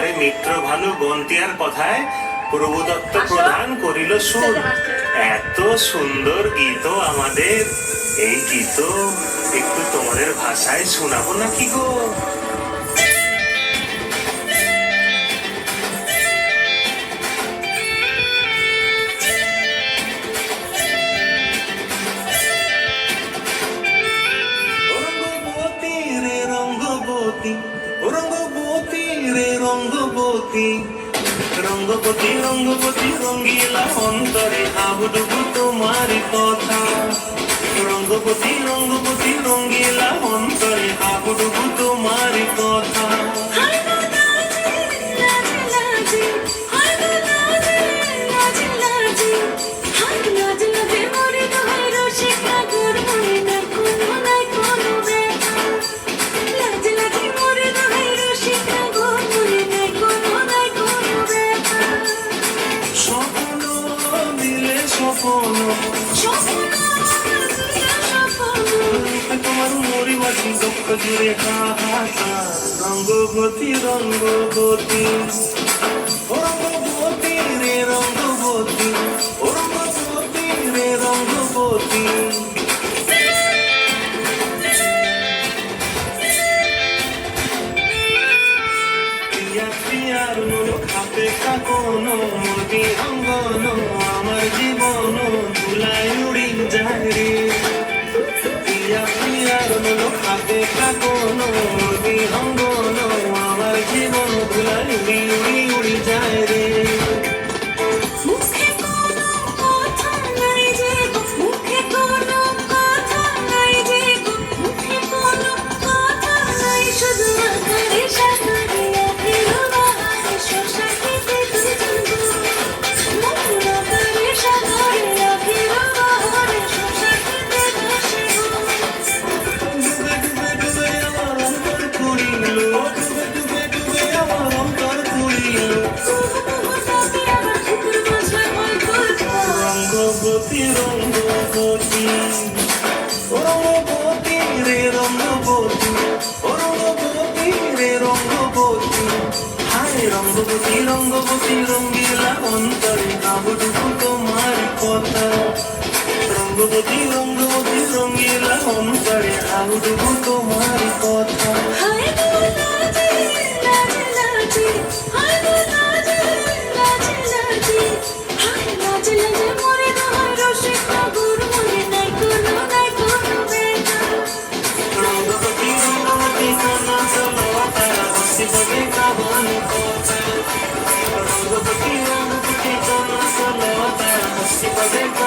তারে মিত্র ভানু বন্তিয়ার কথায় প্রভুদত্ত প্রধান করিল সুর। এত সুন্দর গীত আমাদের, এই গীত একটু তোমাদের ভাষায় শোনাবো নাকি গো? রঙ্গবতী রে রঙ্গবতী, রঙ্গবতী রঙ্গবতী রঙ্গিলা অন্তরে হাবুডুবু তোমার কথা। রঙ্গবতী রঙ্গবতী রঙ্গিলা অন্তরে হাবুডুবু তোমার কথা। তোমার মরিবাসী দুঃখ জুড়ে হাহাকার। রঙ্গবতী রঙ্গবতী ও রঙ্গবতী রে রঙ্গবতী, ও রঙ্গবতী রে রঙ্গবতী। প্রিয়া প্রিয়ার খাপে কাকনো মতি অঙ্গন, আমার জীবন ধুলায় উড়ি যায় রে। প্রিয়া প্রিয়ার খাপে কাকনো মতি অঙ্গন, আমার জীবন ধুলায় উড়ি উড়ি উড়ি যায় রে। রঙ্গবতী রঙ্গবতী ও রঙ্গবতী রে রঙ্গবতী, ও রঙ্গবতী রে রঙ্গবতী। হায় রঙ্গবতী রঙ্গবতী রঙ্গিলা অন্তরে হাবুডুবু তোমার কথা। রঙ্গবতী রঙ্গবতী রঙ্গিলা অন্তরে হাবুডুবু তোমার কথা। Rangopati, Rangopati, Rangopati, Rangopati, Rangopati, Rangopati,